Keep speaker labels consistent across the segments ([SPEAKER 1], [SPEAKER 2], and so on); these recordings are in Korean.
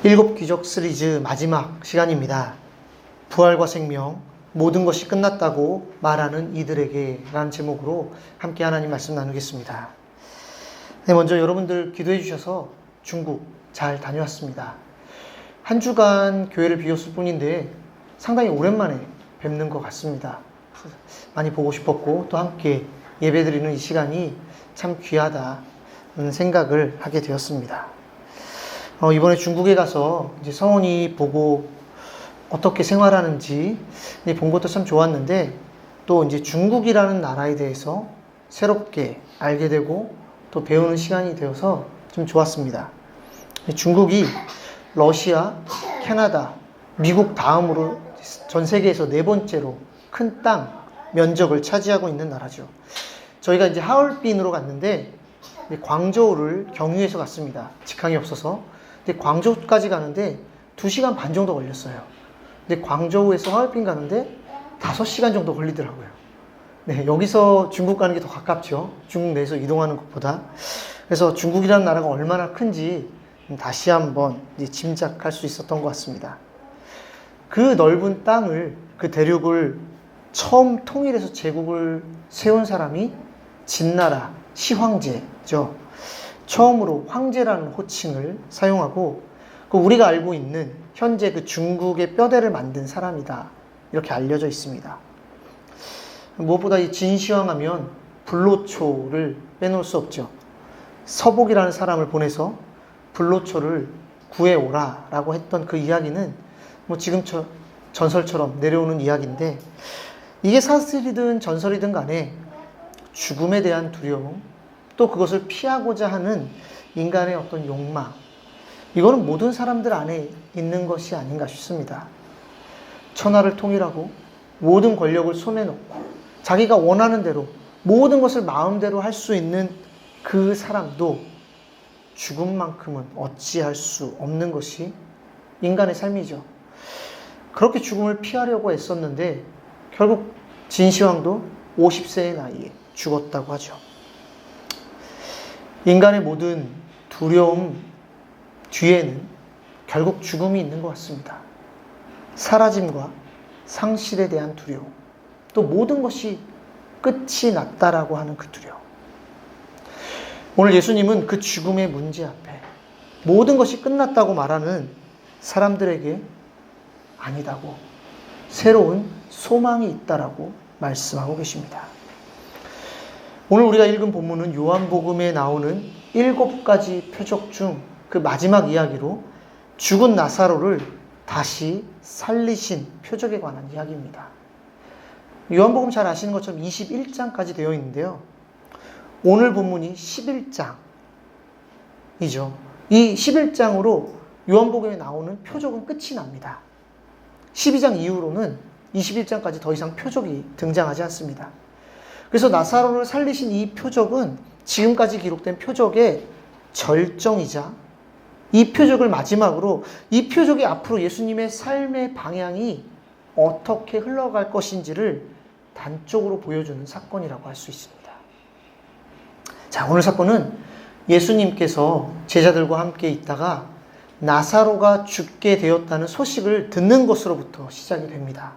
[SPEAKER 1] 일곱 기적 시리즈 마지막 시간입니다. 부활과 생명, 모든 것이 끝났다고 말하는 이들에게 라는 제목으로 함께 하나님 말씀 나누겠습니다. 네, 먼저 여러분들 기도해 주셔서 중국 잘 다녀왔습니다. 한 주간 교회를 비웠을 뿐인데 상당히 오랜만에 뵙는 것 같습니다. 많이 보고 싶었고 또 함께 예배드리는 이 시간이 참 귀하다는 생각을 하게 되었습니다. 이번에 중국에 가서 이제 성원이 보고 어떻게 생활하는지 본 것도 참 좋았는데 또 이제 중국이라는 나라에 대해서 새롭게 알게 되고 또 배우는 시간이 되어서 좀 좋았습니다. 중국이 러시아, 캐나다, 미국 다음으로 전 세계에서 네 번째로 큰 땅 면적을 차지하고 있는 나라죠. 저희가 이제 하얼빈으로 갔는데 광저우를 경유해서 갔습니다. 직항이 없어서. 근데 광저우까지 가는데 2시간 반 정도 걸렸어요. 근데 광저우에서 하얼빈 가는데 5시간 정도 걸리더라고요. 네, 여기서 중국 가는 게 더 가깝죠. 중국 내에서 이동하는 것보다. 그래서 중국이라는 나라가 얼마나 큰지 다시 한번 이제 짐작할 수 있었던 것 같습니다. 그 넓은 땅을, 그 대륙을 처음 통일해서 제국을 세운 사람이 진나라 시황제죠. 처음으로 황제라는 호칭을 사용하고 우리가 알고 있는 현재 그 중국의 뼈대를 만든 사람이다. 이렇게 알려져 있습니다. 무엇보다 이 진시황 하면 불로초를 빼놓을 수 없죠. 서복이라는 사람을 보내서 불로초를 구해오라 라고 했던 그 이야기는 지금 전설처럼 내려오는 이야기인데 이게 사실이든 전설이든 간에 죽음에 대한 두려움 또 그것을 피하고자 하는 인간의 어떤 욕망, 이거는 모든 사람들 안에 있는 것이 아닌가 싶습니다. 천하를 통일하고 모든 권력을 손에 넣고 자기가 원하는 대로 모든 것을 마음대로 할 수 있는 그 사람도 죽음만큼은 어찌할 수 없는 것이 인간의 삶이죠. 그렇게 죽음을 피하려고 애썼는데 결국 진시황도 50세의 나이에 죽었다고 하죠. 인간의 모든 두려움 뒤에는 결국 죽음이 있는 것 같습니다. 사라짐과 상실에 대한 두려움, 또 모든 것이 끝이 났다라고 하는 그 두려움. 오늘 예수님은 그 죽음의 문제 앞에 모든 것이 끝났다고 말하는 사람들에게 아니다고, 새로운 소망이 있다라고 말씀하고 계십니다. 오늘 우리가 읽은 본문은 요한복음에 나오는 7가지 표적 중 그 마지막 이야기로 죽은 나사로를 다시 살리신 표적에 관한 이야기입니다. 요한복음 잘 아시는 것처럼 21장까지 되어 있는데요. 오늘 본문이 11장이죠. 이 11장으로 요한복음에 나오는 표적은 끝이 납니다. 12장 이후로는 21장까지 더 이상 표적이 등장하지 않습니다. 그래서 나사로를 살리신 이 표적은 지금까지 기록된 표적의 절정이자 이 표적을 마지막으로 이 표적이 앞으로 예수님의 삶의 방향이 어떻게 흘러갈 것인지를 단적으로 보여주는 사건이라고 할 수 있습니다. 자, 오늘 사건은 예수님께서 제자들과 함께 있다가 나사로가 죽게 되었다는 소식을 듣는 것으로부터 시작이 됩니다.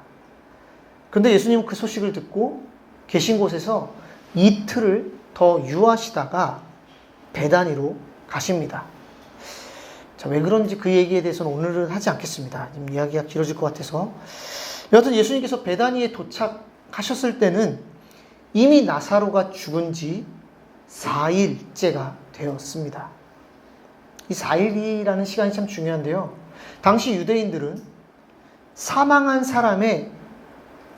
[SPEAKER 1] 그런데 예수님은 그 소식을 듣고 계신 곳에서 이틀을 더 유하시다가 베다니로 가십니다. 자, 왜 그런지 그 얘기에 대해서는 오늘은 하지 않겠습니다. 지금 이야기가 길어질 것 같아서. 여하튼 예수님께서 베다니에 도착하셨을 때는 이미 나사로가 죽은 지 4일째가 되었습니다. 이 4일이라는 시간이 참 중요한데요. 당시 유대인들은 사망한 사람의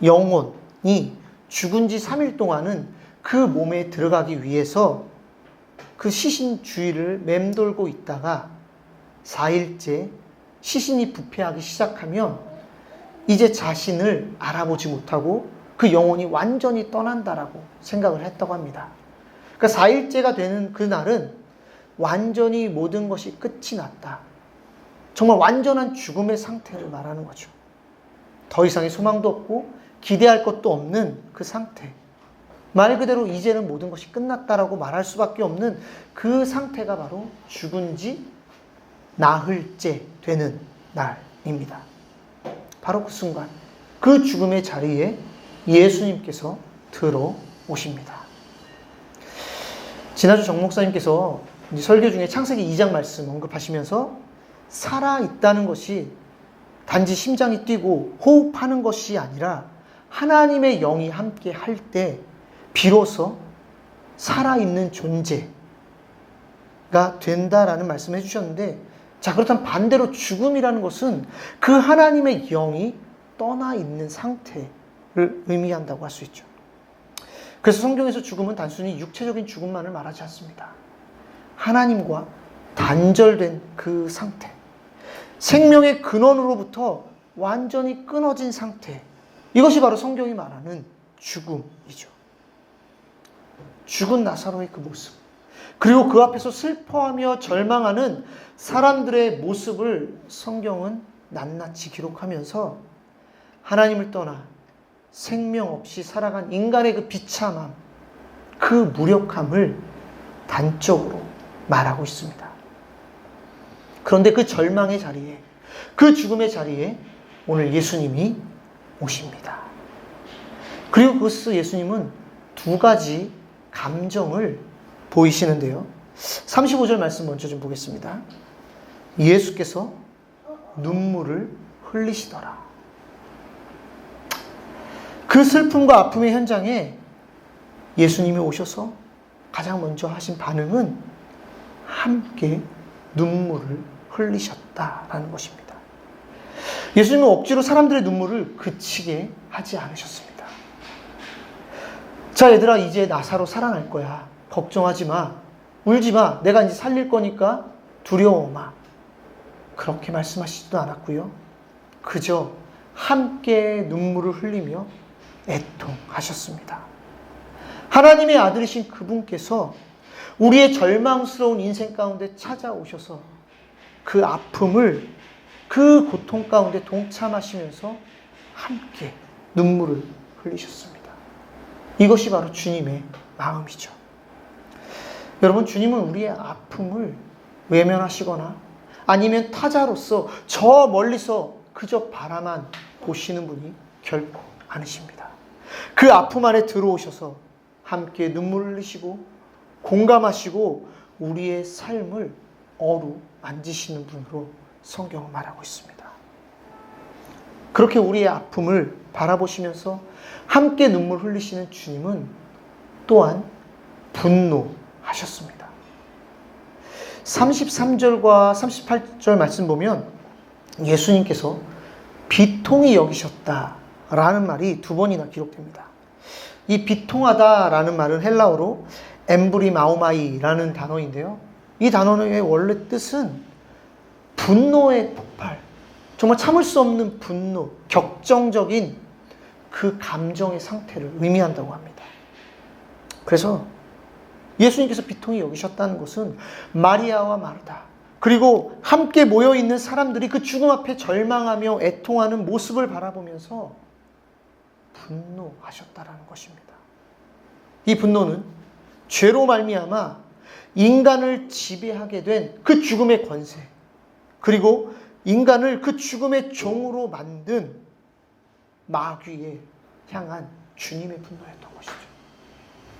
[SPEAKER 1] 영혼이 죽은 지 3일 동안은 그 몸에 들어가기 위해서 그 시신 주위를 맴돌고 있다가 4일째 시신이 부패하기 시작하면 이제 자신을 알아보지 못하고 그 영혼이 완전히 떠난다라고 생각을 했다고 합니다. 그러니까 4일째가 되는 그날은 완전히 모든 것이 끝이 났다. 정말 완전한 죽음의 상태를 말하는 거죠. 더 이상의 소망도 없고 기대할 것도 없는 그 상태. 말 그대로 이제는 모든 것이 끝났다라고 말할 수밖에 없는 그 상태가 바로 죽은 지 나흘째 되는 날입니다. 바로 그 순간, 그 죽음의 자리에 예수님께서 들어오십니다. 지난주 정 목사님께서 설교 중에 창세기 2장 말씀 언급하시면서 살아있다는 것이 단지 심장이 뛰고 호흡하는 것이 아니라 하나님의 영이 함께 할 때 비로소 살아있는 존재가 된다라는 말씀을 해주셨는데, 자, 그렇다면 반대로 죽음이라는 것은 그 하나님의 영이 떠나 있는 상태를 의미한다고 할 수 있죠. 그래서 성경에서 죽음은 단순히 육체적인 죽음만을 말하지 않습니다. 하나님과 단절된 그 상태, 생명의 근원으로부터 완전히 끊어진 상태, 이것이 바로 성경이 말하는 죽음이죠. 죽은 나사로의 그 모습, 그리고 그 앞에서 슬퍼하며 절망하는 사람들의 모습을 성경은 낱낱이 기록하면서 하나님을 떠나 생명 없이 살아간 인간의 그 비참함, 그 무력함을 단적으로 말하고 있습니다. 그런데 그 절망의 자리에, 그 죽음의 자리에 오늘 예수님이 오십니다. 그리고 그것을 예수님은 두 가지 감정을 보이시는데요. 35절 말씀 먼저 좀 보겠습니다. 예수께서 눈물을 흘리시더라. 그 슬픔과 아픔의 현장에 예수님이 오셔서 가장 먼저 하신 반응은 함께 눈물을 흘리셨다라는 것입니다. 예수님은 억지로 사람들의 눈물을 그치게 하지 않으셨습니다. 자, 얘들아, 이제 나사로 살아날 거야. 걱정하지 마. 울지 마. 내가 이제 살릴 거니까 두려워 마. 그렇게 말씀하시지도 않았고요. 그저 함께 눈물을 흘리며 애통하셨습니다. 하나님의 아들이신 그분께서 우리의 절망스러운 인생 가운데 찾아오셔서 그 아픔을, 그 고통 가운데 동참하시면서 함께 눈물을 흘리셨습니다. 이것이 바로 주님의 마음이죠. 여러분, 주님은 우리의 아픔을 외면하시거나 아니면 타자로서 저 멀리서 그저 바라만 보시는 분이 결코 아니십니다. 그 아픔 안에 들어오셔서 함께 눈물을 흘리시고 공감하시고 우리의 삶을 어루만지시는 분으로 성경은 말하고 있습니다. 그렇게 우리의 아픔을 바라보시면서 함께 눈물 흘리시는 주님은 또한 분노하셨습니다. 33절과 38절 말씀 보면 예수님께서 비통히 여기셨다라는 말이 두 번이나 기록됩니다. 이 비통하다라는 말은 헬라어로 엠브리마오마이라는 단어인데요. 이 단어의 원래 뜻은 분노의 폭발, 정말 참을 수 없는 분노, 격정적인 그 감정의 상태를 의미한다고 합니다. 그래서 예수님께서 비통히 여기셨다는 것은 마리아와 마르다, 그리고 함께 모여있는 사람들이 그 죽음 앞에 절망하며 애통하는 모습을 바라보면서 분노하셨다라는 것입니다. 이 분노는 죄로 말미암아 인간을 지배하게 된 그 죽음의 권세, 그리고 인간을 그 죽음의 종으로 만든 마귀에 향한 주님의 분노였던 것이죠.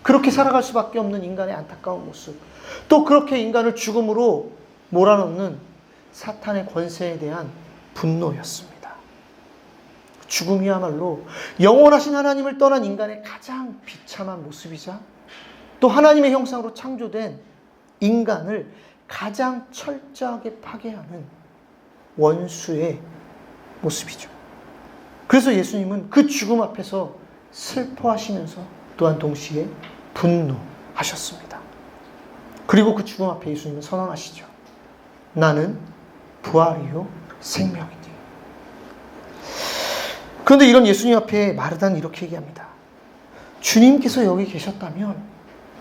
[SPEAKER 1] 그렇게 살아갈 수밖에 없는 인간의 안타까운 모습, 또 그렇게 인간을 죽음으로 몰아넣는 사탄의 권세에 대한 분노였습니다. 죽음이야말로 영원하신 하나님을 떠난 인간의 가장 비참한 모습이자 또 하나님의 형상으로 창조된 인간을 가장 철저하게 파괴하는 원수의 모습이죠. 그래서 예수님은 그 죽음 앞에서 슬퍼하시면서 또한 동시에 분노하셨습니다. 그리고 그 죽음 앞에 예수님은 선언하시죠. 나는 부활이요 생명이니. 그런데 이런 예수님 앞에 마르다는 이렇게 얘기합니다. 주님께서 여기 계셨다면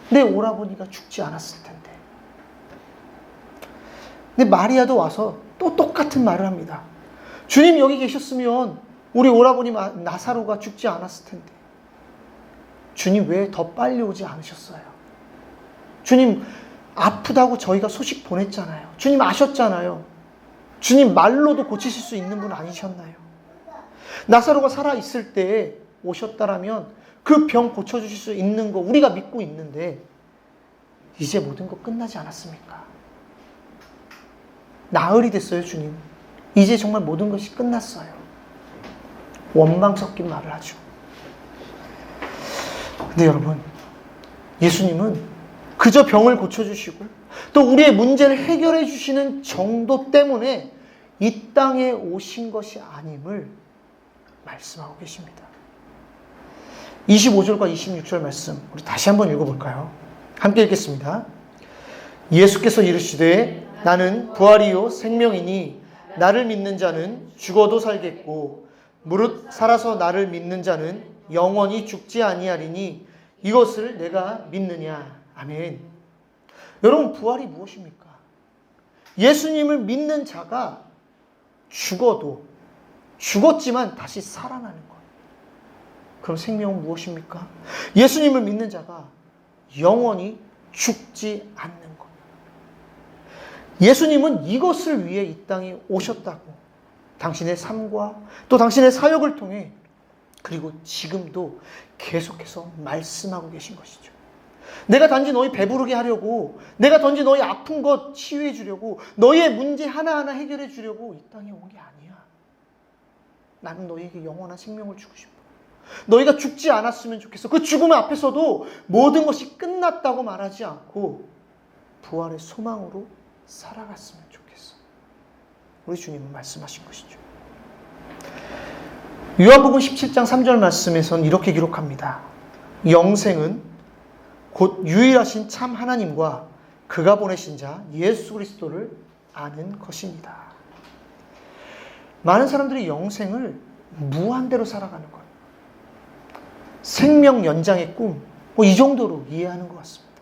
[SPEAKER 1] 내 오라버니가 죽지 않았을 텐데. 근데 마리아도 와서 또 똑같은 말을 합니다. 주님 여기 계셨으면 우리 오라버니 나사로가 죽지 않았을 텐데. 주님 왜 더 빨리 오지 않으셨어요? 주님 아프다고 저희가 소식 보냈잖아요. 주님 아셨잖아요. 주님 말로도 고치실 수 있는 분 아니셨나요? 나사로가 살아있을 때 오셨다라면 그 병 고쳐주실 수 있는 거 우리가 믿고 있는데 이제 모든 거 끝나지 않았습니까? 나흘이 됐어요, 주님. 이제 정말 모든 것이 끝났어요. 원망 섞인 말을 하죠. 근데 여러분, 예수님은 그저 병을 고쳐주시고 또 우리의 문제를 해결해 주시는 정도 때문에 이 땅에 오신 것이 아님을 말씀하고 계십니다. 25절과 26절 말씀 우리 다시 한번 읽어볼까요? 함께 읽겠습니다. 예수께서 이르시되 나는 부활이요 생명이니 나를 믿는 자는 죽어도 살겠고 무릇 살아서 나를 믿는 자는 영원히 죽지 아니하리니 이것을 내가 믿느냐. 아멘. 여러분, 부활이 무엇입니까? 예수님을 믿는 자가 죽었지만 다시 살아나는 것. 그럼 생명은 무엇입니까? 예수님을 믿는 자가 영원히 죽지 않는 것. 예수님은 이것을 위해 이 땅에 오셨다고 당신의 삶과 또 당신의 사역을 통해 그리고 지금도 계속해서 말씀하고 계신 것이죠. 내가 단지 너희 배부르게 하려고, 내가 단지 너희 아픈 것 치유해 주려고, 너희의 문제 하나하나 해결해 주려고 이 땅에 온 게 아니야. 나는 너희에게 영원한 생명을 주고 싶어. 너희가 죽지 않았으면 좋겠어. 그 죽음 앞에서도 모든 것이 끝났다고 말하지 않고 부활의 소망으로 살아갔으면 좋겠어. 우리 주님은 말씀하신 것이죠. 요한복음 17장 3절 말씀에서는 이렇게 기록합니다. 영생은 곧 유일하신 참 하나님과 그가 보내신 자 예수 그리스도를 아는 것입니다. 많은 사람들이 영생을 무한대로 살아가는 것, 생명 연장의 꿈, 이 정도로 이해하는 것 같습니다.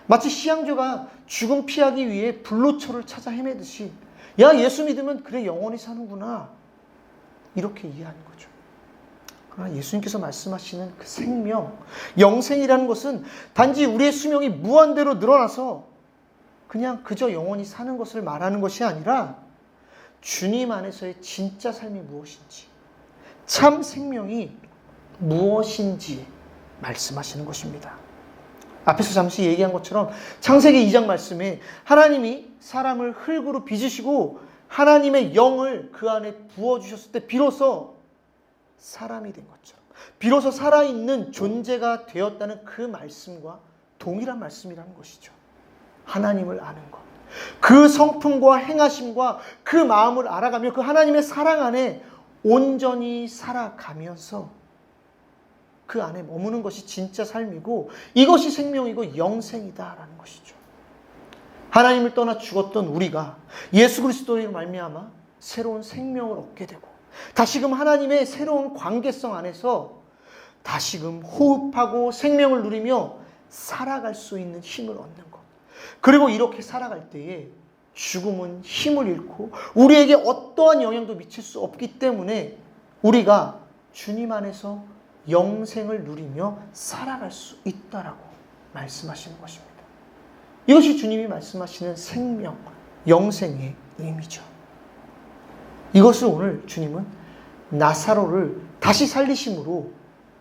[SPEAKER 1] 마치 시향조가 죽음 피하기 위해 불로초를 찾아 헤매듯이 야, 예수 믿으면 그래 영원히 사는구나, 이렇게 이해하는 거죠. 그러나 예수님께서 말씀하시는 그 생명, 영생이라는 것은 단지 우리의 수명이 무한대로 늘어나서 그냥 그저 영원히 사는 것을 말하는 것이 아니라 주님 안에서의 진짜 삶이 무엇인지, 참 생명이 무엇인지 말씀하시는 것입니다. 앞에서 잠시 얘기한 것처럼 창세기 2장 말씀에 하나님이 사람을 흙으로 빚으시고 하나님의 영을 그 안에 부어주셨을 때 비로소 사람이 된 것처럼, 비로소 살아있는 존재가 되었다는 그 말씀과 동일한 말씀이라는 것이죠. 하나님을 아는 것, 그 성품과 행하심과 그 마음을 알아가며 그 하나님의 사랑 안에 온전히 살아가면서 그 안에 머무는 것이 진짜 삶이고 이것이 생명이고 영생이다라는 것이죠. 하나님을 떠나 죽었던 우리가 예수 그리스도로 말미암아 새로운 생명을 얻게 되고 다시금 하나님의 새로운 관계성 안에서 다시금 호흡하고 생명을 누리며 살아갈 수 있는 힘을 얻는 것. 그리고 이렇게 살아갈 때에 죽음은 힘을 잃고 우리에게 어떠한 영향도 미칠 수 없기 때문에 우리가 주님 안에서 영생을 누리며 살아갈 수 있다라고 말씀하시는 것입니다. 이것이 주님이 말씀하시는 생명, 영생의 의미죠. 이것을 오늘 주님은 나사로를 다시 살리심으로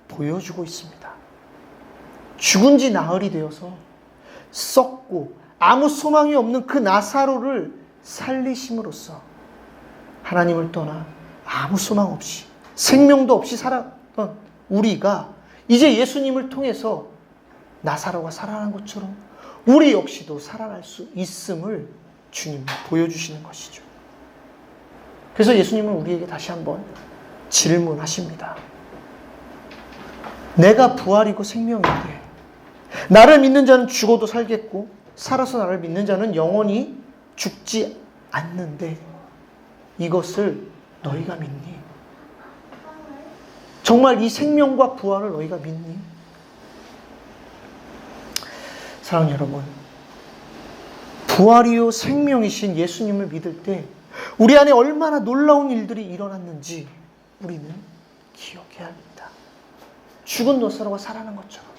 [SPEAKER 1] 보여주고 있습니다. 죽은 지 나흘이 되어서 썩고 아무 소망이 없는 그 나사로를 살리심으로써 하나님을 떠나 아무 소망 없이 생명도 없이 살았던 우리가 이제 예수님을 통해서 나사로가 살아난 것처럼 우리 역시도 살아날 수 있음을 주님이 보여주시는 것이죠. 그래서 예수님은 우리에게 다시 한번 질문하십니다. 내가 부활이고 생명인데 나를 믿는 자는 죽어도 살겠고 살아서 나를 믿는 자는 영원히 죽지 않는데 이것을 너희가 믿니? 정말 이 생명과 부활을 너희가 믿니? 사랑하는 여러분, 부활이요 생명이신 예수님을 믿을 때 우리 안에 얼마나 놀라운 일들이 일어났는지 우리는 기억해야 합니다. 죽은 나사로가 살아난 것처럼,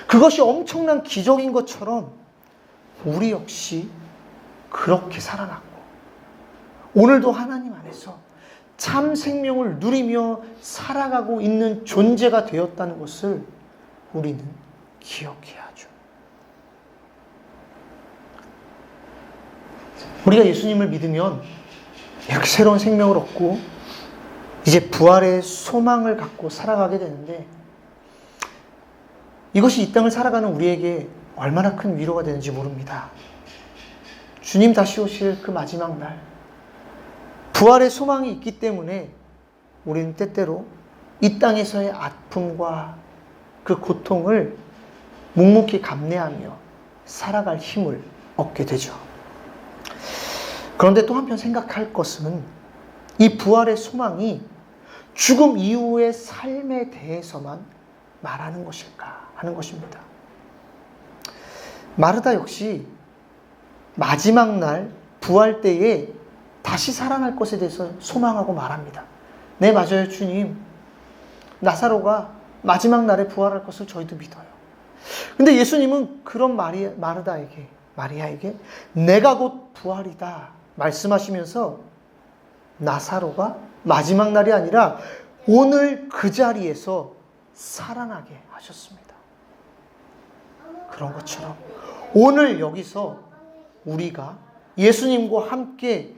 [SPEAKER 1] 그것이 엄청난 기적인 것처럼 우리 역시 그렇게 살아났고 오늘도 하나님 안에서 참 생명을 누리며 살아가고 있는 존재가 되었다는 것을 우리는 기억해야 하죠. 우리가 예수님을 믿으면 이렇게 새로운 생명을 얻고 이제 부활의 소망을 갖고 살아가게 되는데, 이것이 이 땅을 살아가는 우리에게 얼마나 큰 위로가 되는지 모릅니다. 주님 다시 오실 그 마지막 날, 부활의 소망이 있기 때문에 우리는 때때로 이 땅에서의 아픔과 그 고통을 묵묵히 감내하며 살아갈 힘을 얻게 되죠. 그런데 또 한편 생각할 것은 이 부활의 소망이 죽음 이후의 삶에 대해서만 말하는 것일까 하는 것입니다. 마르다 역시 마지막 날 부활 때에 다시 살아날 것에 대해서 소망하고 말합니다. 네, 맞아요, 주님. 나사로가 마지막 날에 부활할 것을 저희도 믿어요. 근데 예수님은 그런 마리아에게 내가 곧 부활이다 말씀하시면서 나사로가 마지막 날이 아니라 오늘 그 자리에서 살아나게 하셨습니다. 그런 것처럼 오늘 여기서 우리가 예수님과 함께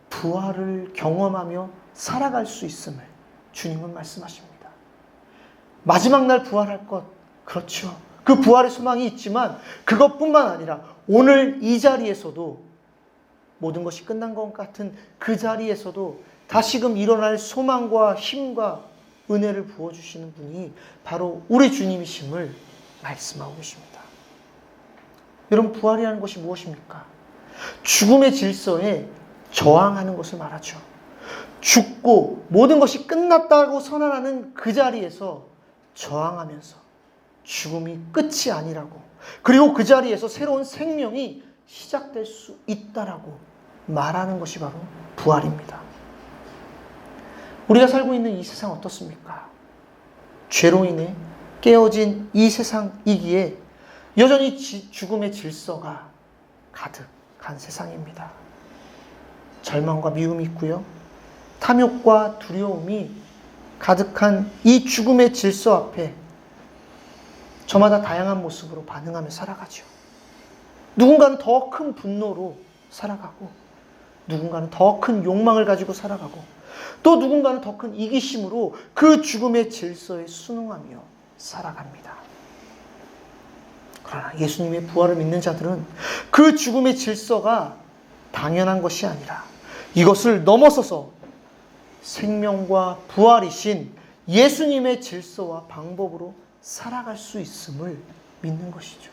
[SPEAKER 1] 부활을 경험하며 살아갈 수 있음을 주님은 말씀하십니다. 마지막 날 부활할 것, 그렇죠. 그 부활의 소망이 있지만 그것뿐만 아니라 오늘 이 자리에서도 모든 것이 끝난 것 같은 그 자리에서도 다시금 일어날 소망과 힘과 은혜를 부어주시는 분이 바로 우리 주님이심을 말씀하고 계십니다. 여러분, 부활이라는 것이 무엇입니까? 죽음의 질서에 저항하는 것을 말하죠. 죽고 모든 것이 끝났다고 선언하는 그 자리에서 저항하면서 죽음이 끝이 아니라고, 그리고 그 자리에서 새로운 생명이 시작될 수 있다라고 말하는 것이 바로 부활입니다. 우리가 살고 있는 이 세상 어떻습니까? 죄로 인해 깨어진 이 세상이기에 여전히 죽음의 질서가 가득한 세상입니다. 절망과 미움이 있고요. 탐욕과 두려움이 가득한 이 죽음의 질서 앞에 저마다 다양한 모습으로 반응하며 살아가죠. 누군가는 더 큰 분노로 살아가고, 누군가는 더 큰 욕망을 가지고 살아가고, 또 누군가는 더 큰 이기심으로 그 죽음의 질서에 순응하며 살아갑니다. 그러나 예수님의 부활을 믿는 자들은 그 죽음의 질서가 당연한 것이 아니라 이것을 넘어서서 생명과 부활이신 예수님의 질서와 방법으로 살아갈 수 있음을 믿는 것이죠.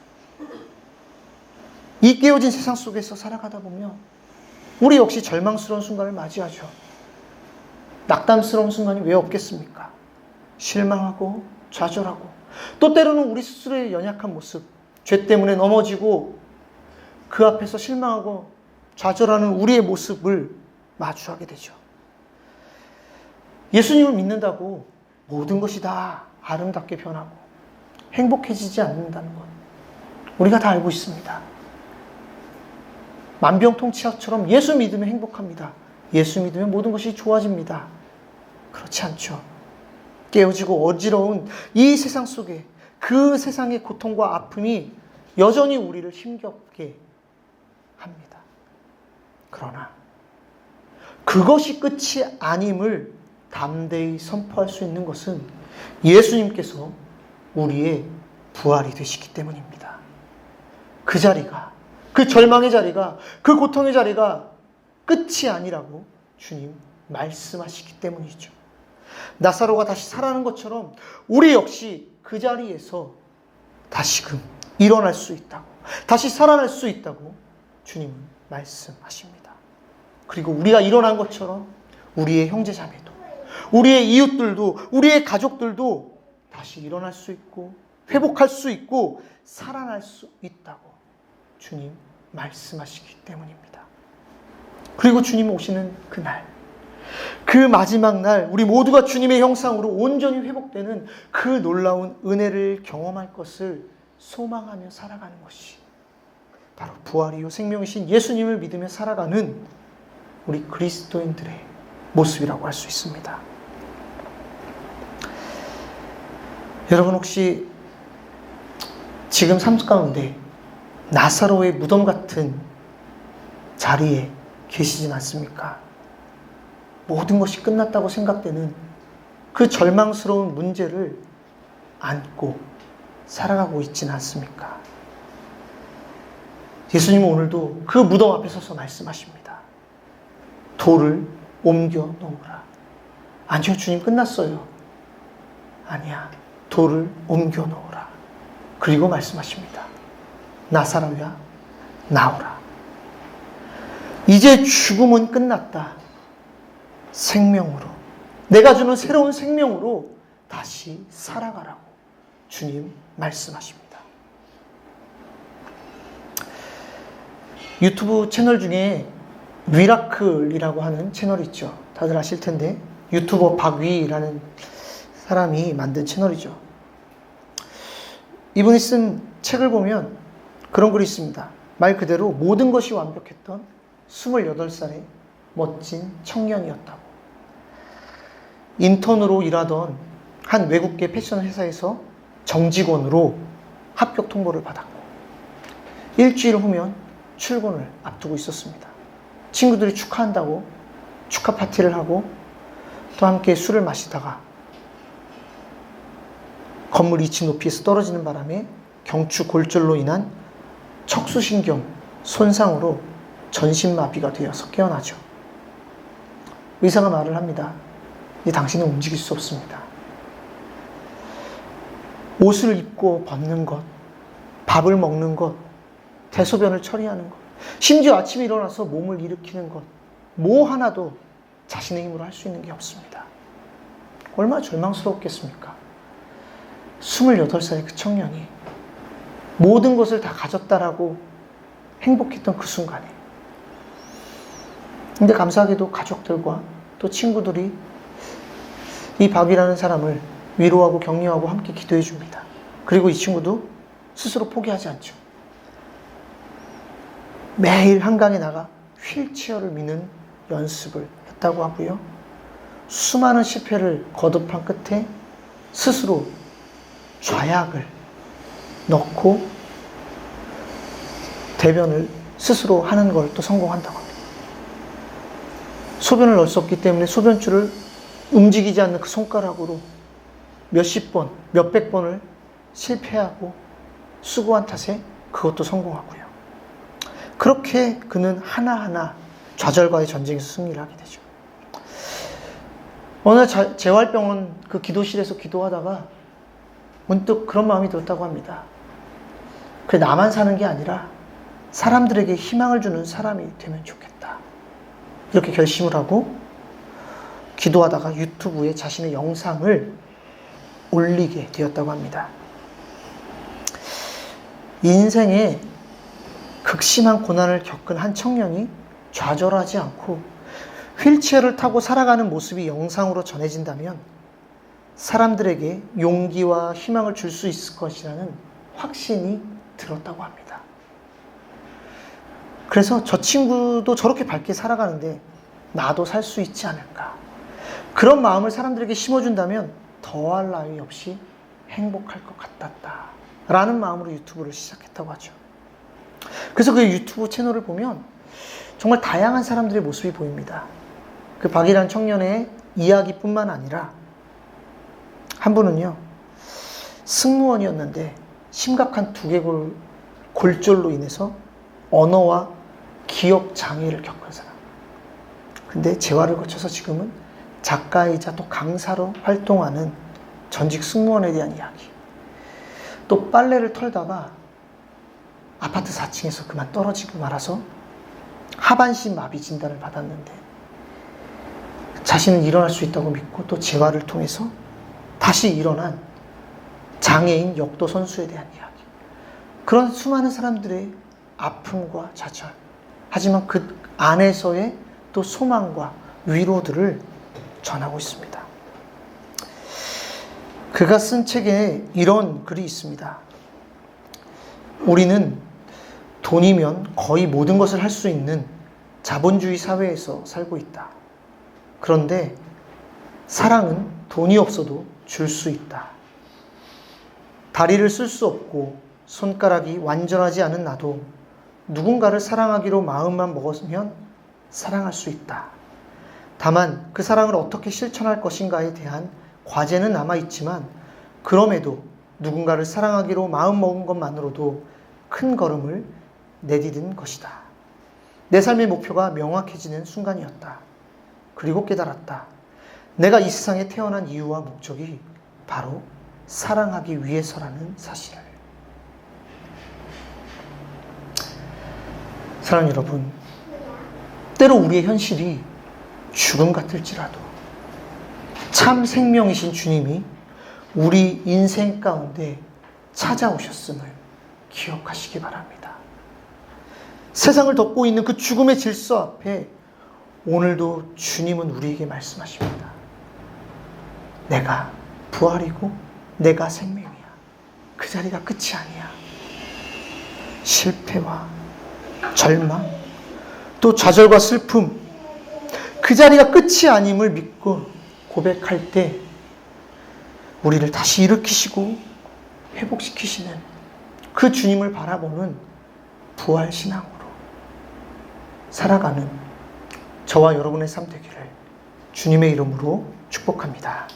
[SPEAKER 1] 이 깨어진 세상 속에서 살아가다 보면 우리 역시 절망스러운 순간을 맞이하죠. 낙담스러운 순간이 왜 없겠습니까? 실망하고 좌절하고, 또 때로는 우리 스스로의 연약한 모습, 죄 때문에 넘어지고 그 앞에서 실망하고 좌절하는 우리의 모습을 마주하게 되죠. 예수님을 믿는다고 모든 것이 다 아름답게 변하고 행복해지지 않는다는 것 우리가 다 알고 있습니다. 만병통치약처럼 예수 믿으면 행복합니다. 예수 믿으면 모든 것이 좋아집니다. 그렇지 않죠. 깨어지고 어지러운 이 세상 속에 그 세상의 고통과 아픔이 여전히 우리를 힘겹게 합니다. 그러나 그것이 끝이 아님을 담대히 선포할 수 있는 것은 예수님께서 우리의 부활이 되시기 때문입니다. 그 자리가, 그 절망의 자리가, 그 고통의 자리가 끝이 아니라고 주님 말씀하시기 때문이죠. 나사로가 다시 살아나는 것처럼 우리 역시 그 자리에서 다시금 일어날 수 있다고, 다시 살아날 수 있다고 주님은 말씀하십니다. 그리고 우리가 일어난 것처럼 우리의 형제자매도, 우리의 이웃들도, 우리의 가족들도 다시 일어날 수 있고 회복할 수 있고 살아날 수 있다고 주님 말씀하시기 때문입니다. 그리고 주님 오시는 그날, 그 마지막 날 우리 모두가 주님의 형상으로 온전히 회복되는 그 놀라운 은혜를 경험할 것을 소망하며 살아가는 것이 바로 부활이요 생명이신 예수님을 믿으며 살아가는 우리 그리스도인들의 모습이라고 할 수 있습니다. 여러분 혹시 지금 삶 가운데 나사로의 무덤 같은 자리에 계시진 않습니까? 모든 것이 끝났다고 생각되는 그 절망스러운 문제를 안고 살아가고 있지는 않습니까? 예수님은 오늘도 그 무덤 앞에 서서 말씀하십니다. 돌을 옮겨 놓으라. 아니요, 주님 끝났어요. 아니야, 돌을 옮겨 놓으라. 그리고 말씀하십니다. 나사로야, 나오라. 이제 죽음은 끝났다. 생명으로, 내가 주는 새로운 생명으로 다시 살아가라고 주님 말씀하십니다. 유튜브 채널 중에 미라클이라고 하는 채널이 있죠. 다들 아실 텐데 유튜버 박위라는 사람이 만든 채널이죠. 이분이 쓴 책을 보면 그런 글이 있습니다. 말 그대로 모든 것이 완벽했던 28살의 멋진 청년이었다고. 인턴으로 일하던 한 외국계 패션 회사에서 정직원으로 합격 통보를 받았고 일주일 후면 출근을 앞두고 있었습니다. 친구들이 축하한다고 축하 파티를 하고 또 함께 술을 마시다가 건물 2층 높이에서 떨어지는 바람에 경추 골절로 인한 척수신경 손상으로 전신마비가 되어서 깨어나죠. 의사가 말을 합니다. 이제 당신은 움직일 수 없습니다. 옷을 입고 벗는 것, 밥을 먹는 것, 대소변을 처리하는 것, 심지어 아침에 일어나서 몸을 일으키는 것, 뭐 하나도 자신의 힘으로 할 수 있는 게 없습니다. 얼마나 절망스러웠겠습니까? 28살의 그 청년이 모든 것을 다 가졌다라고 행복했던 그 순간에, 근데 감사하게도 가족들과 또 친구들이 이 박이라는 사람을 위로하고 격려하고 함께 기도해 줍니다. 그리고 이 친구도 스스로 포기하지 않죠. 매일 한강에 나가 휠체어를 미는 연습을 했다고 하고요. 수많은 실패를 거듭한 끝에 스스로 좌약을 넣고 대변을 스스로 하는 걸 또 성공한다고 합니다. 소변을 넣을 수 없기 때문에 소변줄을 움직이지 않는 그 손가락으로 몇십 번, 몇백 번을 실패하고 수고한 탓에 그것도 성공하고요. 그렇게 그는 하나하나 좌절과의 전쟁에서 승리를 하게 되죠. 어느 날 재활병원 그 기도실에서 기도하다가 문득 그런 마음이 들었다고 합니다. 그래, 나만 사는 게 아니라 사람들에게 희망을 주는 사람이 되면 좋겠다. 이렇게 결심을 하고 기도하다가 유튜브에 자신의 영상을 올리게 되었다고 합니다. 인생에 극심한 고난을 겪은 한 청년이 좌절하지 않고 휠체어를 타고 살아가는 모습이 영상으로 전해진다면 사람들에게 용기와 희망을 줄 수 있을 것이라는 확신이 들었다고 합니다. 그래서 저 친구도 저렇게 밝게 살아가는데 나도 살 수 있지 않을까. 그런 마음을 사람들에게 심어준다면 더할 나위 없이 행복할 것 같았다 라는 마음으로 유튜브를 시작했다고 하죠. 그래서 그 유튜브 채널을 보면 정말 다양한 사람들의 모습이 보입니다. 그 박이라는 청년의 이야기뿐만 아니라 한 분은요, 승무원이었는데 심각한 두개골 골절로 인해서 언어와 기억 장애를 겪은 사람. 근데 재활을 거쳐서 지금은 작가이자 또 강사로 활동하는 전직 승무원에 대한 이야기. 또 빨래를 털다가 아파트 4층에서 그만 떨어지고 말아서 하반신 마비 진단을 받았는데 자신은 일어날 수 있다고 믿고 또 재활을 통해서 다시 일어난 장애인 역도 선수에 대한 이야기. 그런 수많은 사람들의 아픔과 좌절, 하지만 그 안에서의 또 소망과 위로들을 전하고 있습니다. 그가 쓴 책에 이런 글이 있습니다. 우리는 돈이면 거의 모든 것을 할 수 있는 자본주의 사회에서 살고 있다. 그런데 사랑은 돈이 없어도 줄 수 있다. 다리를 쓸 수 없고 손가락이 완전하지 않은 나도 누군가를 사랑하기로 마음만 먹었으면 사랑할 수 있다. 다만 그 사랑을 어떻게 실천할 것인가에 대한 과제는 남아있지만 그럼에도 누군가를 사랑하기로 마음먹은 것만으로도 큰 걸음을 내디딘 것이다. 내 삶의 목표가 명확해지는 순간이었다. 그리고 깨달았다. 내가 이 세상에 태어난 이유와 목적이 바로 사랑하기 위해서라는 사실을. 사랑하는 여러분, 때로 우리의 현실이 죽음 같을지라도 참 생명이신 주님이 우리 인생 가운데 찾아오셨음을 기억하시기 바랍니다. 세상을 덮고 있는 그 죽음의 질서 앞에 오늘도 주님은 우리에게 말씀하십니다. 내가 부활이고 내가 생명이야. 그 자리가 끝이 아니야. 실패와 절망, 또 좌절과 슬픔, 그 자리가 끝이 아님을 믿고 고백할 때 우리를 다시 일으키시고 회복시키시는 그 주님을 바라보는 부활신앙으로 살아가는 저와 여러분의 삶 되기를 주님의 이름으로 축복합니다.